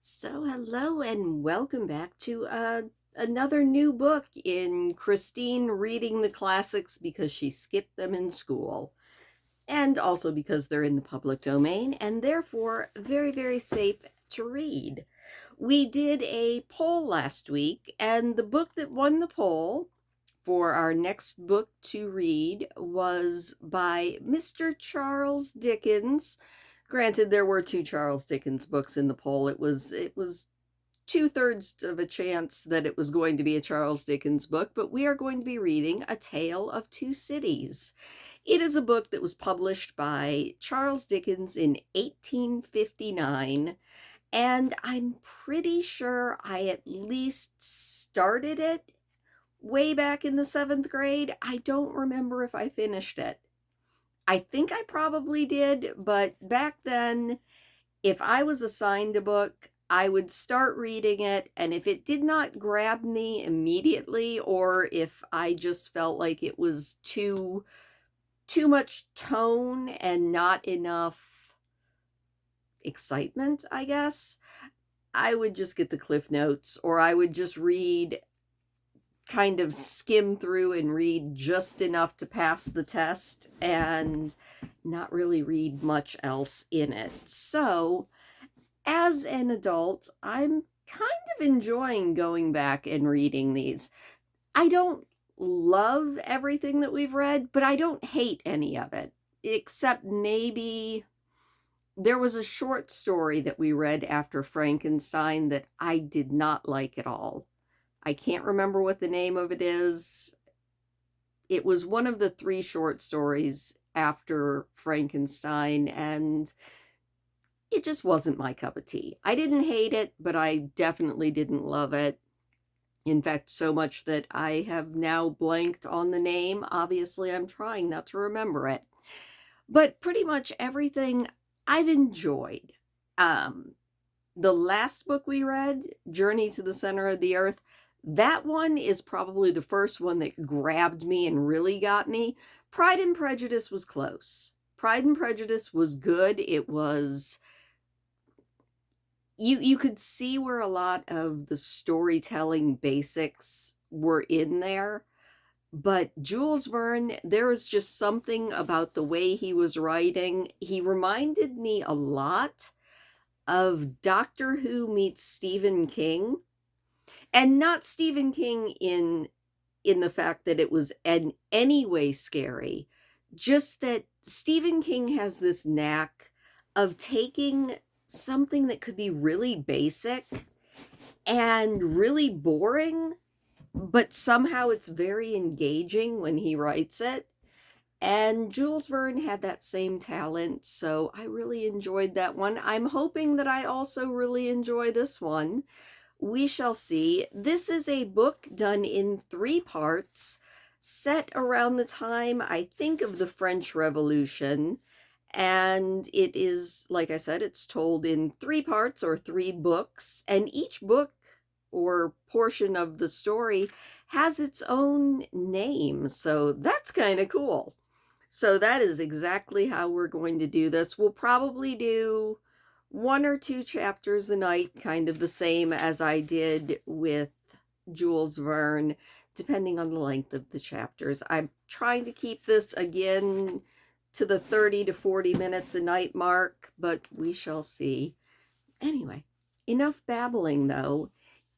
So, hello and welcome back to another new book in Christine reading the classics because she skipped them in school, and also because they're in the public domain and therefore very, very safe to read. We did a poll last week, and the book that won the poll for our next book to read was by Mr. Charles Dickens. Granted, there were two Charles Dickens books in the poll. It was two-thirds of a chance that it was going to be a Charles Dickens book, but we are going to be reading A Tale of Two Cities. It is a book that was published by Charles Dickens in 1859, and I'm pretty sure I at least started it way back in the seventh grade. I don't remember if I finished it. I think I probably did, but back then, if I was assigned a book, I would start reading it, and if it did not grab me immediately, or if I just felt like it was too much tone and not enough excitement, I guess, I would just get the Cliff Notes, or I would just read, kind of skim through and read just enough to pass the test and not really read much else in it. So, as an adult, I'm kind of enjoying going back and reading these. I don't love everything that we've read, but I don't hate any of it, except maybe there was a short story that we read after Frankenstein that I did not like at all. I can't remember what the name of it is. It was one of the three short stories after Frankenstein, and it just wasn't my cup of tea. I didn't hate it, but I definitely didn't love it. In fact, so much that I have now blanked on the name. Obviously, I'm trying not to remember it. But pretty much everything I've enjoyed. The last book we read, Journey to the Center of the Earth, that one is probably the first one that grabbed me and really got me. Pride and Prejudice was close. Pride and Prejudice was good. It was, you could see where a lot of the storytelling basics were in there. But Jules Verne, there was just something about the way he was writing. He reminded me a lot of Doctor Who meets Stephen King. And not Stephen King in the fact that it was in any way scary, just that Stephen King has this knack of taking something that could be really basic and really boring, but somehow it's very engaging when he writes it. And Jules Verne had that same talent, so I really enjoyed that one. I'm hoping that I also really enjoy this one. We shall see. This is a book done in three parts, set around the time, I think, of the French Revolution. And it is, like I said, it's told in three parts or three books. And each book or portion of the story has its own name. So that's kind of cool. So that is exactly how we're going to do this. We'll probably do one or two chapters a night, kind of the same as I did with Jules Verne, depending on the length of the chapters. I'm trying to keep this again to the 30 to 40 minutes a night mark, but we shall see. Anyway, enough babbling though.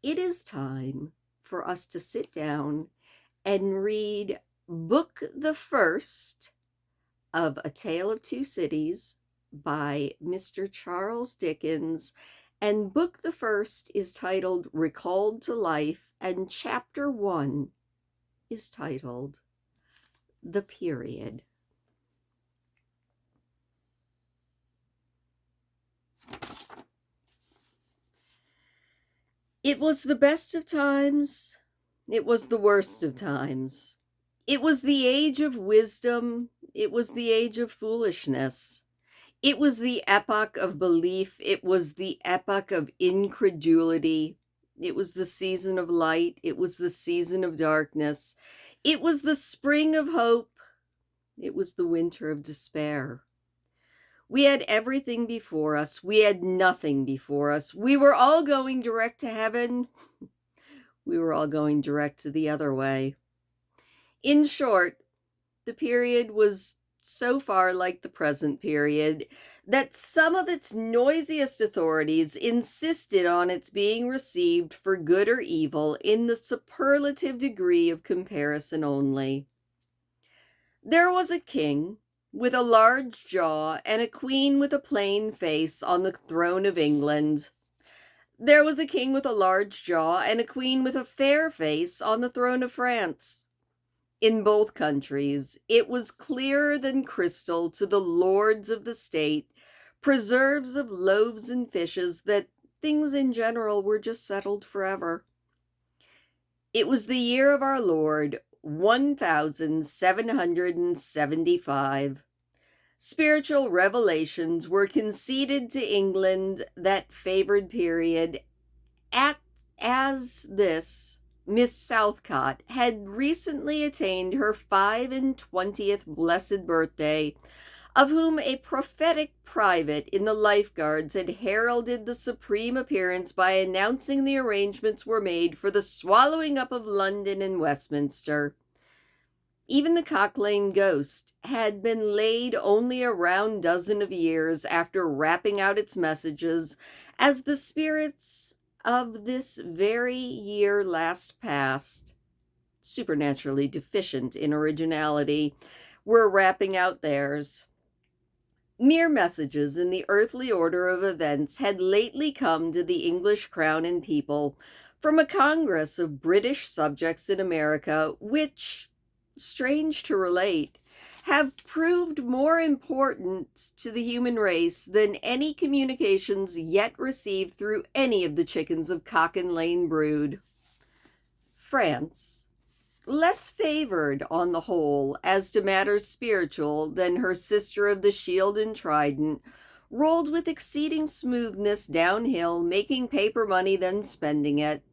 It is time for us to sit down and read book the first of A Tale of Two Cities by Mr. Charles Dickens. And book the first is titled Recalled to Life, and chapter 1 is titled The Period. It was the best of times, it was the worst of times. It was the age of wisdom, it was the age of foolishness. It was the epoch of belief, it was the epoch of incredulity. It was the season of light, it was the season of darkness. It was the spring of hope, it was the winter of despair. We had everything before us. We had nothing before us. We were all going direct to heaven. We were all going direct to the other way. In short, the period was so far like the present period that some of its noisiest authorities insisted on its being received for good or evil in the superlative degree of comparison only. There was a king with a large jaw and a queen with a plain face on the throne of England. There was a king with a large jaw and a queen with a fair face on the throne of France. In both countries, it was clearer than crystal to the lords of the state, preserves of loaves and fishes, that things in general were just settled forever. It was the year of our Lord, 1775. Spiritual revelations were conceded to England that favored period, as this Miss Southcott had recently attained her 25th blessed birthday, of whom a prophetic private in the Life Guards had heralded the supreme appearance by announcing the arrangements were made for the swallowing up of London and Westminster. Even the Cock Lane ghost had been laid only a round dozen of years after rapping out its messages, as the spirits of this very year last past, supernaturally deficient in originality, were rapping out theirs. Mere messages in the earthly order of events had lately come to the English crown and people from a congress of British subjects in America, which, strange to relate, have proved more important to the human race than any communications yet received through any of the chickens of Cock and Lane brood. France, less favored on the whole as to matters spiritual than her sister of the Shield and Trident, rolled with exceeding smoothness downhill, making paper money, then spending it.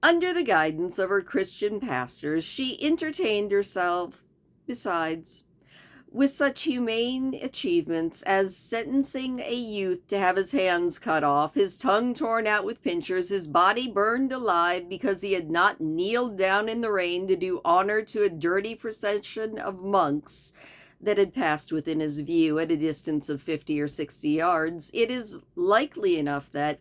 Under the guidance of her Christian pastors, she entertained herself, besides, with such humane achievements as sentencing a youth to have his hands cut off, his tongue torn out with pincers, his body burned alive because he had not kneeled down in the rain to do honor to a dirty procession of monks that had passed within his view at a distance of 50 or 60 yards. It is likely enough that,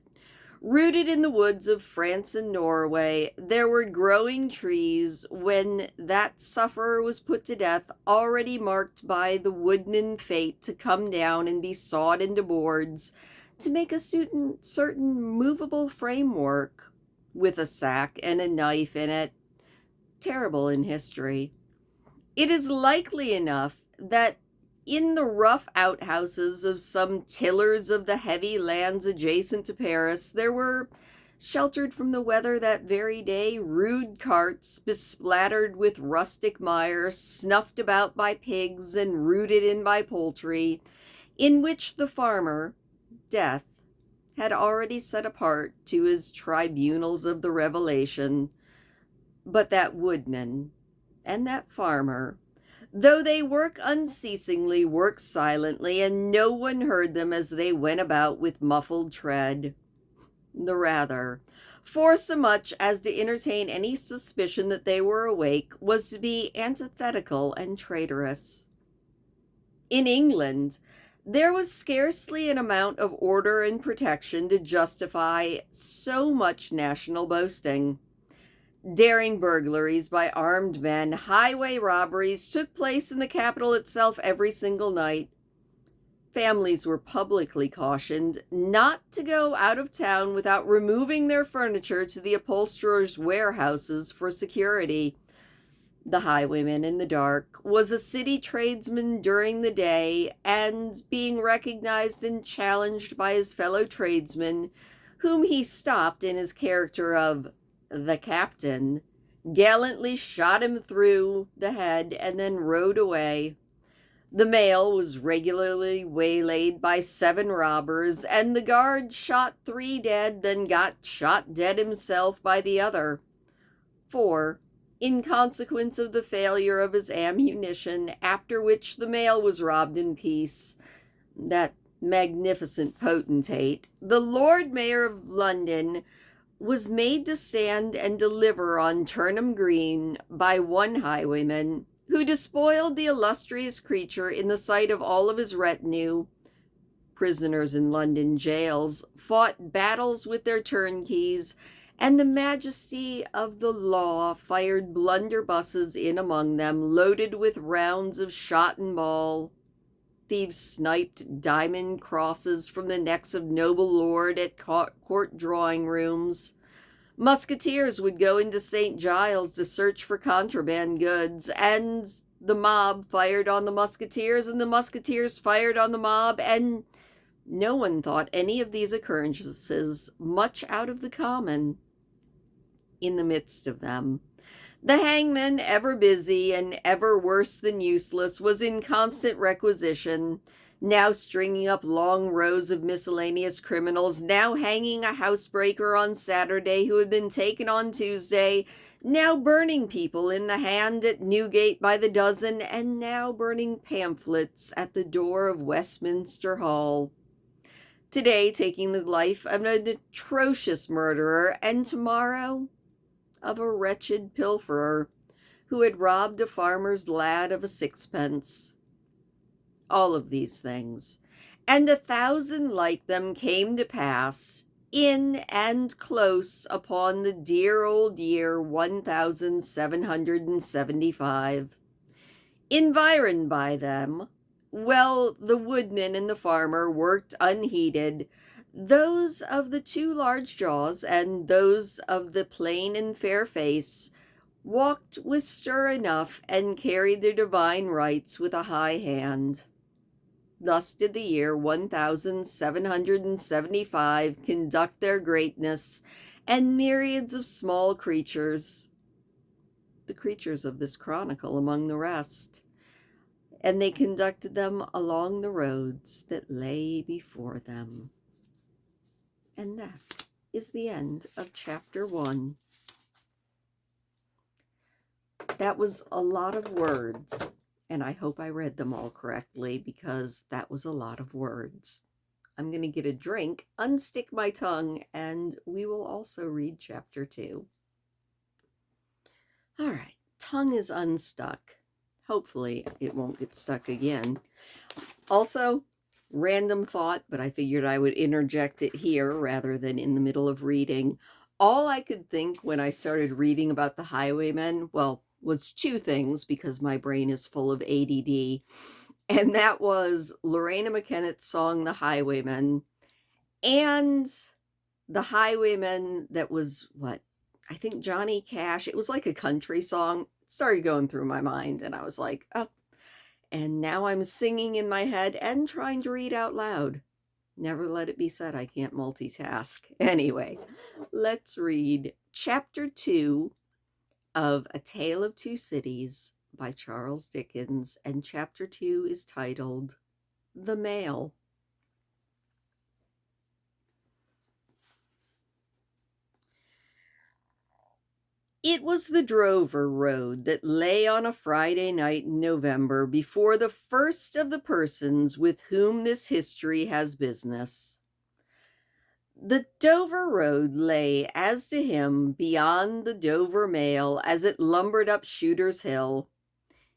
rooted in the woods of France and Norway, there were growing trees when that sufferer was put to death, already marked by the wooden fate to come down and be sawed into boards to make a certain movable framework with a sack and a knife in it. Terrible in history. It is likely enough that in the rough outhouses of some tillers of the heavy lands adjacent to Paris, there were, sheltered from the weather that very day, rude carts besplattered with rustic mire, snuffed about by pigs and rooted in by poultry, in which the farmer, Death, had already set apart to his tribunals of the revelation. But that woodman and that farmer, though they work unceasingly, work silently, and no one heard them as they went about with muffled tread. The rather, forsomuch as to entertain any suspicion that they were awake, was to be antithetical and traitorous. In England, there was scarcely an amount of order and protection to justify so much national boasting. Daring burglaries by armed men, highway robberies took place in the capital itself every single night. Families were publicly cautioned not to go out of town without removing their furniture to the upholsterers' warehouses for security. The highwayman in the dark was a city tradesman during the day, and being recognized and challenged by his fellow tradesmen, whom he stopped in his character of the captain, gallantly shot him through the head and then rode away. The mail was regularly waylaid by 7 robbers, and the guard shot 3 dead, then got shot dead himself by the other. For, in consequence of the failure of his ammunition, after which the mail was robbed in peace, that magnificent potentate, the Lord Mayor of London, was made to stand and deliver on Turnham Green by one highwayman, who despoiled the illustrious creature in the sight of all of his retinue. Prisoners in London jails fought battles with their turnkeys, and the majesty of the law fired blunderbusses in among them, loaded with rounds of shot and ball. Thieves sniped diamond crosses from the necks of noble lord at court drawing rooms. Musketeers would go into St. Giles to search for contraband goods, and the mob fired on the musketeers, and the musketeers fired on the mob, and no one thought any of these occurrences much out of the common. In the midst of them, the hangman, ever busy and ever worse than useless, was in constant requisition, now stringing up long rows of miscellaneous criminals, now hanging a housebreaker on Saturday who had been taken on Tuesday, now burning people in the hand at Newgate by the dozen, and now burning pamphlets at the door of Westminster Hall. Today taking the life of an atrocious murderer, and tomorrow of a wretched pilferer who had robbed a farmer's lad of a sixpence. All of these things, and 1,000 like them, came to pass in and close upon the dear old year 1775. Environed by them, well, the woodman and the farmer worked unheeded, those of the 2 large jaws and those of the plain and fair face walked with stir enough and carried their divine rights with a high hand. Thus did the year 1775 conduct their greatness, and myriads of small creatures, the creatures of this chronicle among the rest, and they conducted them along the roads that lay before them. And that is the end of chapter 1. That was a lot of words, and I hope I read them all correctly, because that was a lot of words. I'm going to get a drink, unstick my tongue, and we will also read chapter 2. All right, tongue is unstuck. Hopefully it won't get stuck again. Also, random thought, but I figured I would interject it here rather than in the middle of reading. All I could think when I started reading about the highwaymen, well, was 2 things, because my brain is full of ADD. And that was Lorena McKennett's song, The Highwaymen, and the highwayman that was, I think Johnny Cash. It was like a country song. It started going through my mind, and I was like, oh. And now I'm singing in my head and trying to read out loud. Never let it be said I can't multitask. Anyway, let's read chapter 2 of A Tale of Two Cities by Charles Dickens, and chapter 2 is titled The Mail. It was the Drover Road that lay on a Friday night in November before the first of the persons with whom this history has business. The Dover Road lay, as to him, beyond the Dover Mail as it lumbered up Shooter's Hill.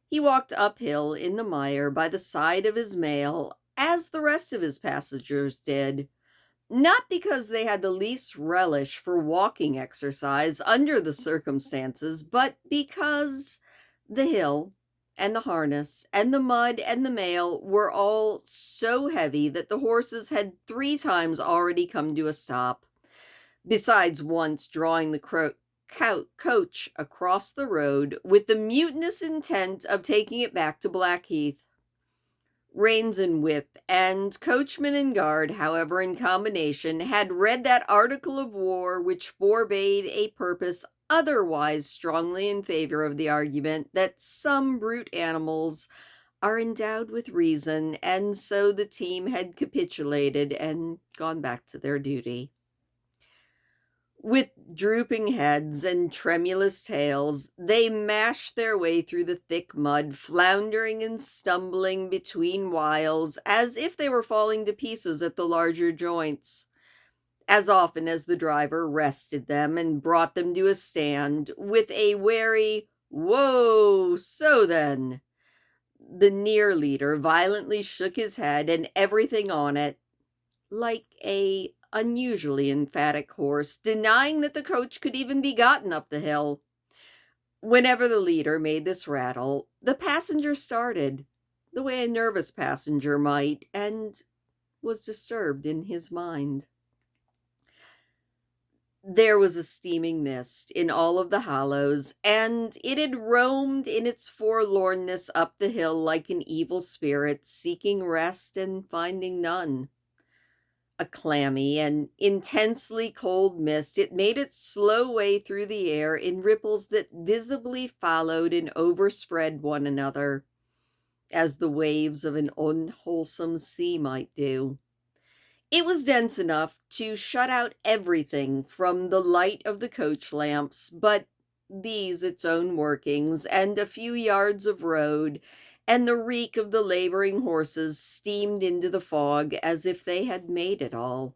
He walked uphill in the mire by the side of his mail, as the rest of his passengers did, not because they had the least relish for walking exercise under the circumstances, but because the hill and the harness and the mud and the mail were all so heavy that the horses had 3 times already come to a stop, besides once drawing the coach across the road with the mutinous intent of taking it back to Blackheath. Reins and whip, and coachman and guard, however, in combination, had read that article of war which forbade a purpose otherwise strongly in favor of the argument that some brute animals are endowed with reason, and so the team had capitulated and gone back to their duty. With drooping heads and tremulous tails, they mashed their way through the thick mud, floundering and stumbling between whiles as if they were falling to pieces at the larger joints. As often as the driver rested them and brought them to a stand with a wary, "Whoa, so then," the near leader violently shook his head and everything on it, like a unusually emphatic horse, denying that the coach could even be gotten up the hill. Whenever the leader made this rattle, the passenger started, the way a nervous passenger might, and was disturbed in his mind. There was a steaming mist in all of the hollows, and it had roamed in its forlornness up the hill like an evil spirit, seeking rest and finding none. A clammy and intensely cold mist, it made its slow way through the air in ripples that visibly followed and overspread one another, as the waves of an unwholesome sea might do. It was dense enough to shut out everything from the light of the coach lamps, but these its own workings, and a few yards of road, and the reek of the laboring horses steamed into the fog as if they had made it all.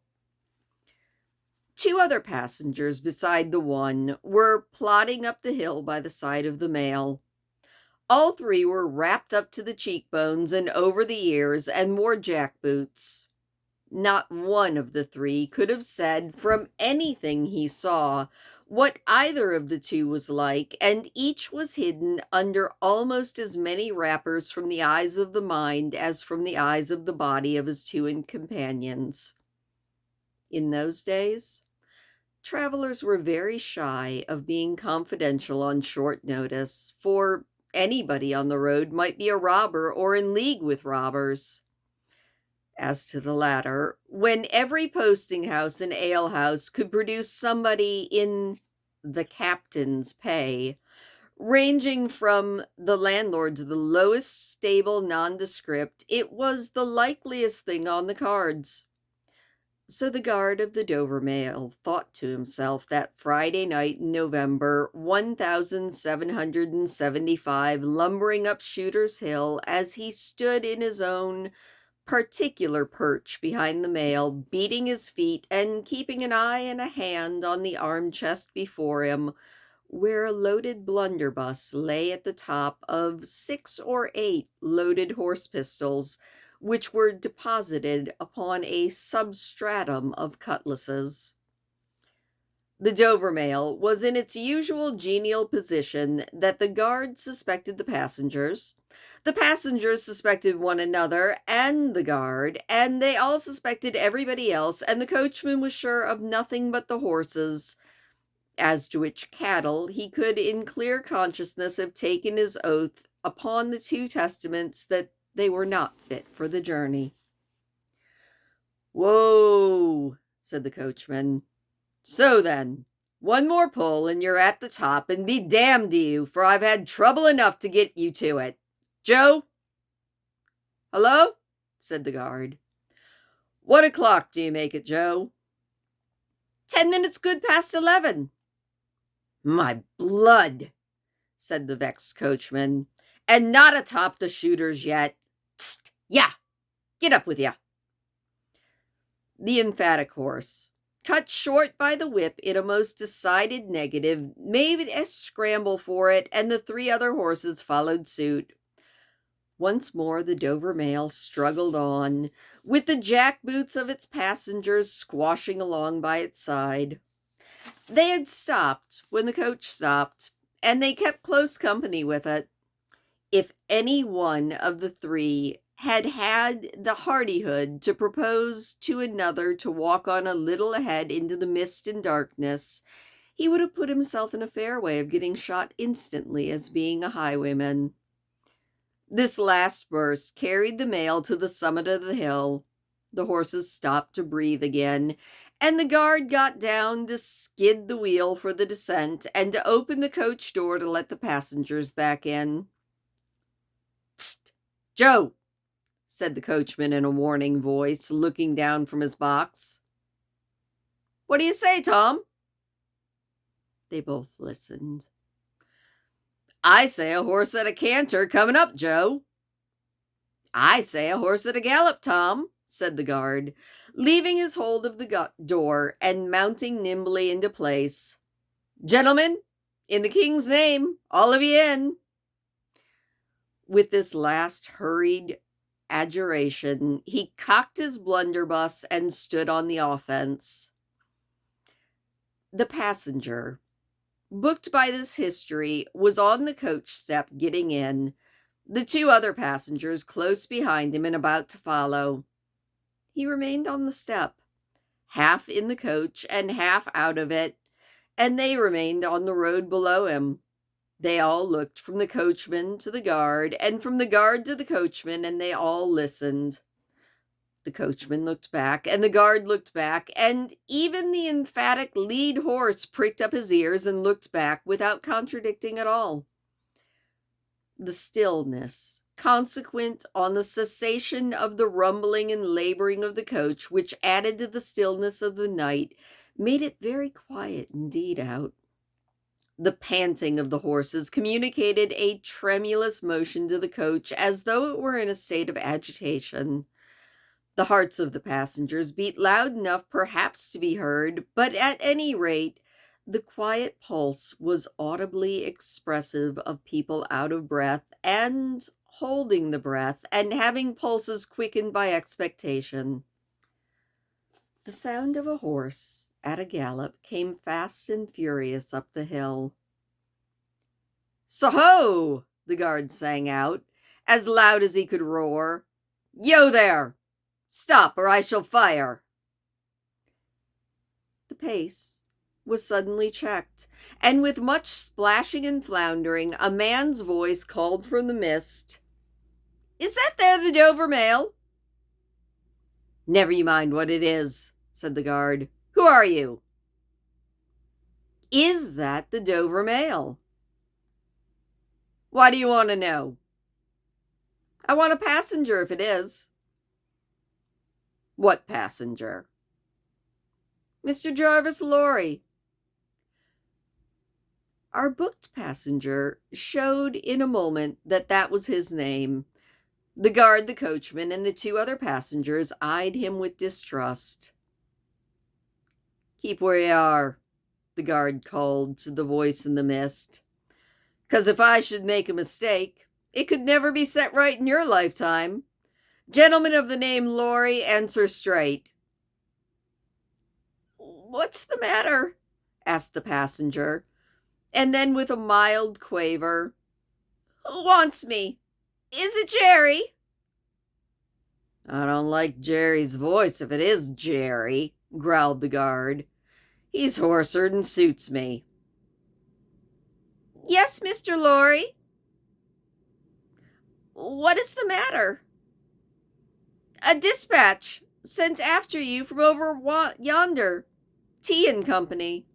Two other passengers beside the one were plodding up the hill by the side of the mail. All three were wrapped up to the cheekbones and over the ears and wore jackboots. Not one of the three could have said, from anything he saw, what either of the two was like, and each was hidden under almost as many wrappers from the eyes of the mind as from the eyes of the body of his two companions. In those days, travelers were very shy of being confidential on short notice, for anybody on the road might be a robber or in league with robbers. As to the latter, when every posting house and alehouse could produce somebody in the captain's pay, ranging from the landlord to the lowest stable nondescript, it was the likeliest thing on the cards. So the guard of the Dover mail thought to himself that Friday night in November 1775, lumbering up Shooter's Hill, as he stood in his own particular perch behind the mail, beating his feet and keeping an eye and a hand on the arm chest before him, where a loaded blunderbuss lay at the top of 6 or 8 loaded horse pistols, which were deposited upon a substratum of cutlasses. The Dover mail was in its usual genial position that the guard suspected the passengers suspected one another and the guard, and they all suspected everybody else, and the coachman was sure of nothing but the horses, as to which cattle he could in clear consciousness have taken his oath upon the 2 testaments that they were not fit for the journey. "Whoa," said the coachman. "So then, one more pull and you're at the top, and be damned to you, for I've had trouble enough to get you to it. Joe?" "Hello?" said the guard. "What o'clock do you make it, Joe?" "10 minutes good past 11." "My blood," said the vexed coachman, "and not atop the Shooters yet. Psst, yeah, get up with ya." The emphatic horse, cut short by the whip in a most decided negative, made a scramble for it, and the 3 other horses followed suit. Once more the Dover mail struggled on, with the jackboots of its passengers squashing along by its side. They had stopped when the coach stopped, and they kept close company with it. If any one of the 3 had had the hardihood to propose to another to walk on a little ahead into the mist and darkness, he would have put himself in a fair way of getting shot instantly as being a highwayman. This last burst carried the mail to the summit of the hill. The horses stopped to breathe again, and the guard got down to skid the wheel for the descent and to open the coach door to let the passengers back in. "Psst, Joe," said the coachman in a warning voice, looking down from his box. "What do you say, Tom?" They both listened. "I say a horse at a canter coming up, Joe." "I say a horse at a gallop, Tom," said the guard, leaving his hold of the door and mounting nimbly into place. "Gentlemen, in the king's name, all of ye in." With this last hurried adjuration, he cocked his blunderbuss and stood on the offense. The passenger, booked by this history, was on the coach step getting in, the two other passengers close behind him and about to follow. He remained on the step, half in the coach and half out of it, and they remained on the road below him. They all looked from the coachman to the guard, and from the guard to the coachman, and they all listened. The coachman looked back, and the guard looked back, and even the emphatic lead horse pricked up his ears and looked back without contradicting at all. The stillness, consequent on the cessation of the rumbling and laboring of the coach, which added to the stillness of the night, made it very quiet indeed out. The panting of the horses communicated a tremulous motion to the coach, as though it were in a state of agitation. The hearts of the passengers beat loud enough perhaps to be heard, but at any rate, the quiet pulse was audibly expressive of people out of breath and holding the breath and having pulses quickened by expectation. The sound of a horse at a gallop came fast and furious up the hill. "So-ho!" the guard sang out, as loud as he could roar. "Yo there! Stop, or I shall fire!" The pace was suddenly checked, and with much splashing and floundering, a man's voice called from the mist, "Is that there the Dover mail?" "Never you mind what it is," said the guard. "Who are you?" "Is that the Dover mail?" "Why do you want to know?" "I want a passenger if it is." "What passenger?" "Mr. Jarvis Lorry." Our booked passenger showed in a moment that that was his name. The guard, the coachman, and the two other passengers eyed him with distrust. "Keep where you are," the guard called to the voice in the mist. "'Cause if I should make a mistake, it could never be set right in your lifetime. Gentlemen of the name Lorry, answer straight." "What's the matter?" asked the passenger, and then with a mild quaver, "Who wants me? Is it Jerry?" "I don't like Jerry's voice if it is Jerry," growled the guard. "He's hoarser than suits me." "Yes, Mr. Lorry." "What is the matter?" "A dispatch sent after you from over yonder, Tea and Company."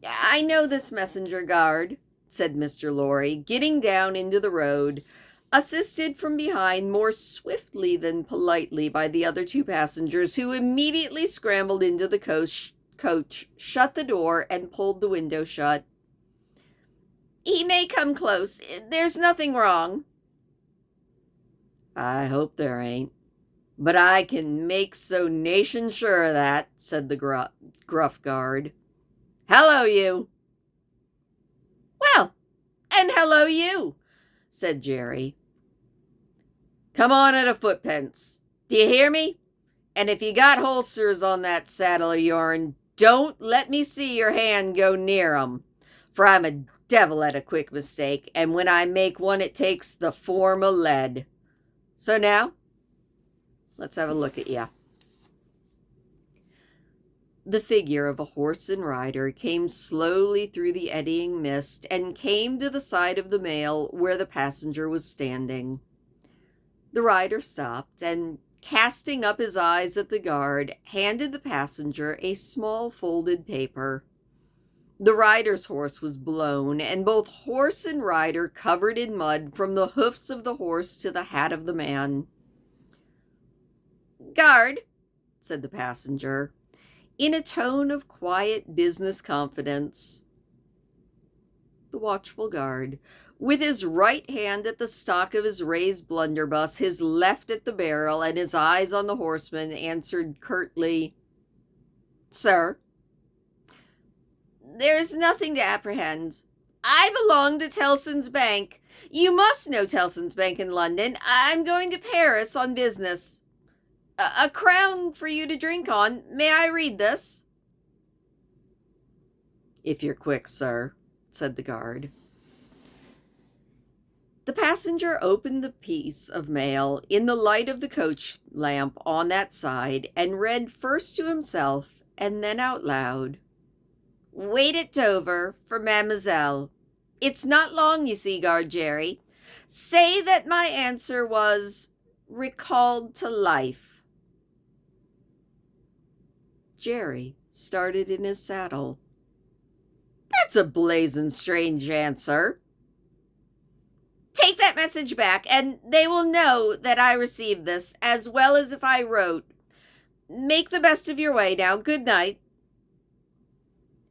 "I know this messenger, guard," said Mr. Lorry, getting down into the road, assisted from behind more swiftly than politely by the other two passengers, who immediately scrambled into the coach, shut the door, and pulled the window shut. "He may come close. There's nothing wrong." "I hope there ain't, but I can make so nation sure of that," said the gruff guard. "Hello, you." "Well, and hello, you," said Jerry. "Come on at a footpence. Do you hear me? And if you got holsters on that saddle of yourn, don't let me see your hand go near 'em, for I'm a devil at a quick mistake, and when I make one it takes the form of lead. So now, let's have a look at ya." The figure of a horse and rider came slowly through the eddying mist and came to the side of the mail where the passenger was standing. The rider stopped and, casting up his eyes at the guard, handed the passenger a small folded paper. The rider's horse was blown, and both horse and rider covered in mud from the hoofs of the horse to the hat of the man. "Guard," said the passenger, In a tone of quiet business confidence, the watchful guard, with his right hand at the stock of his raised blunderbuss, his left at the barrel, and his eyes on the horseman, answered curtly, "Sir, there is nothing to apprehend. I belong to Tellson's Bank. You must know Tellson's Bank in London. I'm going to Paris on business. A crown for you to drink on. May I read this?" "If you're quick, sir," said the guard. The passenger opened the piece of mail in the light of the coach lamp on that side, and read first to himself and then out loud, "Wait at Dover for Mademoiselle. It's not long, you see, Guard Jerry. Say that my answer was recalled to life." Jerry started in his saddle. "That's a blazing strange answer." "Take that message back, and they will know that I received this, as well as if I wrote. Make the best of your way now. Good night."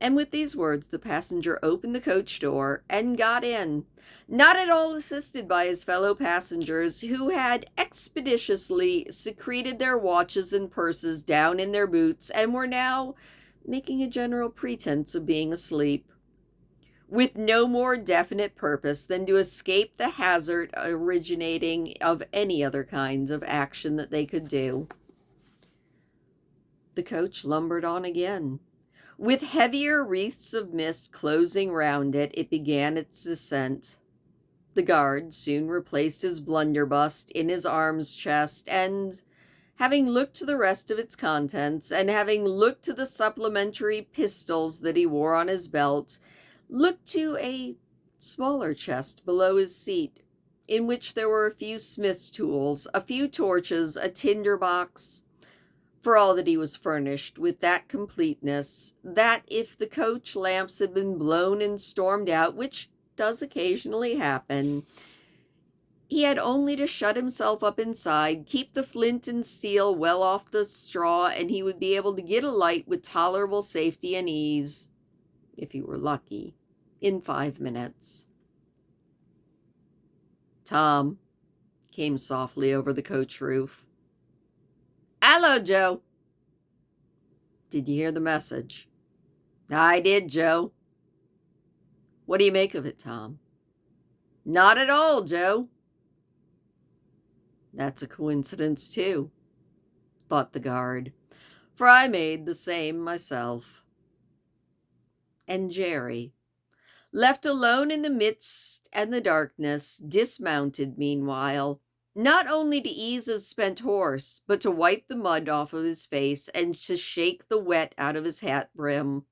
And with these words, the passenger opened the coach door and got in, not at all assisted by his fellow passengers, who had expeditiously secreted their watches and purses down in their boots, and were now making a general pretense of being asleep, with no more definite purpose than to escape the hazard originating of any other kinds of action that they could do. The coach lumbered on again. With heavier wreaths of mist closing round it, it began its descent. The guard soon replaced his blunderbuss in his arms chest, and, having looked to the rest of its contents, and having looked to the supplementary pistols that he wore on his belt, looked to a smaller chest below his seat, in which there were a few smith's tools, a few torches, a tinder box, for all that he was furnished with that completeness, that if the coach lamps had been blown and stormed out, which does occasionally happen, he had only to shut himself up inside, keep the flint and steel well off the straw, and he would be able to get a light with tolerable safety and ease, if he were lucky, in 5 minutes. "Tom," came softly over the coach roof. "Hallo, Joe." "Did you hear the message?" "I did, Joe." "What do you make of it, Tom?" "Not at all, Joe." "That's a coincidence, too," thought the guard, "for I made the same myself." And Jerry, left alone in the midst and the darkness, dismounted meanwhile, not only to ease his spent horse, but to wipe the mud off of his face and to shake the wet out of his hat brim,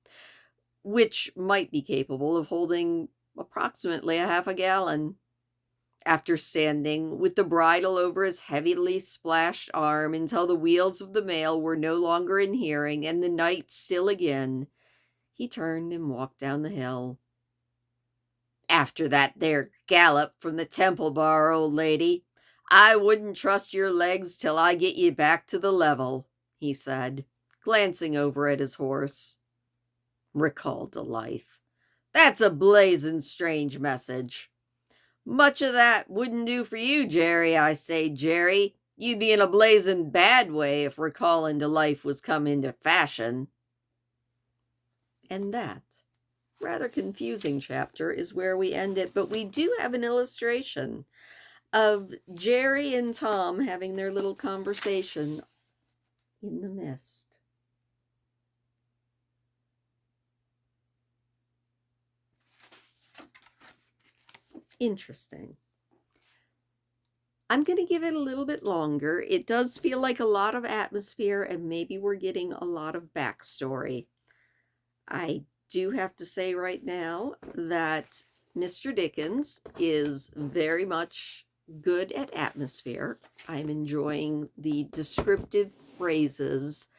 which might be capable of holding approximately a half a gallon. After standing with the bridle over his heavily splashed arm until the wheels of the mail were no longer in hearing and the night still again, he turned and walked down the hill. "After that there gallop from the Temple Bar, old lady, I wouldn't trust your legs till I get you back to the level," he said, glancing over at his horse. "Recalled to life. That's a blazing strange message. Much of that wouldn't do for you, Jerry. I say, Jerry, you'd be in a blazing bad way if recalling to life was come into fashion." And that rather confusing chapter is where we end it, but we do have an illustration of Jerry and Tom having their little conversation in the mist. Interesting. I'm going to give it a little bit longer. It does feel like a lot of atmosphere, and maybe we're getting a lot of backstory. I do have to say right now that Mr. Dickens is very much good at atmosphere. I'm enjoying the descriptive phrases,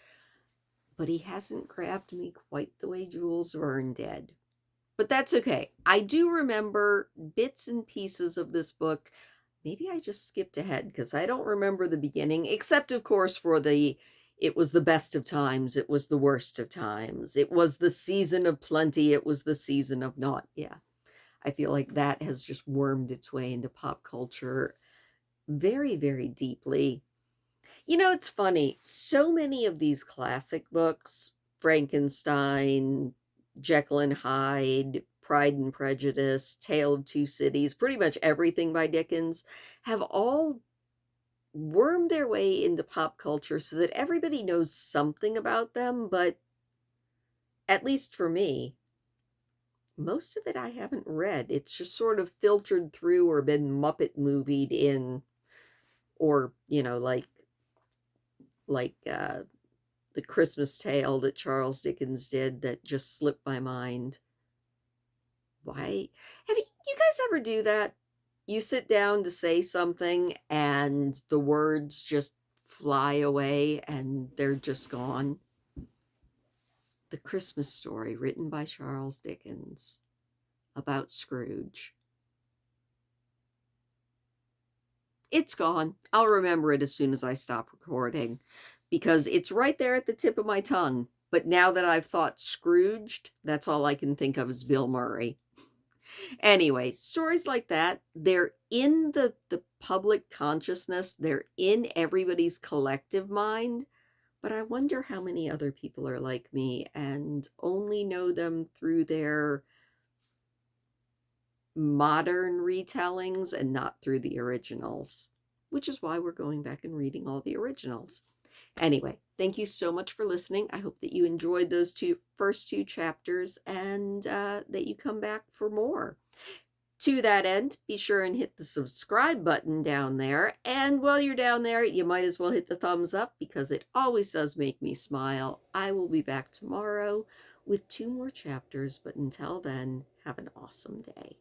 but he hasn't grabbed me quite the way Jules Verne did. But that's okay. I do remember bits and pieces of this book. Maybe I just skipped ahead because I don't remember the beginning, except, of course, for the It was the best of times, it was the worst of times. It was the season of plenty, it was the season of not. Yeah. I feel like that has just wormed its way into pop culture very, very deeply. You know, it's funny. So many of these classic books, Frankenstein, Jekyll and Hyde, Pride and Prejudice, Tale of Two Cities, pretty much everything by Dickens, have all wormed their way into pop culture so that everybody knows something about them. But at least for me, most of it I haven't read. It's just sort of filtered through or been Muppet movied in, or, like the Christmas tale that Charles Dickens did that just slipped my mind. Why? You guys ever do that? You sit down to say something and the words just fly away and they're just gone. The Christmas Story, written by Charles Dickens, about Scrooge. It's gone. I'll remember it as soon as I stop recording because it's right there at the tip of my tongue. But now that I've thought Scrooged, that's all I can think of is Bill Murray. Anyway, stories like that, they're in the public consciousness, they're in everybody's collective mind, but I wonder how many other people are like me and only know them through their modern retellings and not through the originals, which is why we're going back and reading all the originals. Anyway, thank you so much for listening. I hope that you enjoyed those first two chapters and that you come back for more. To that end, be sure and hit the subscribe button down there. And while you're down there, you might as well hit the thumbs up because it always does make me smile. I will be back tomorrow with 2 more chapters, but until then, have an awesome day.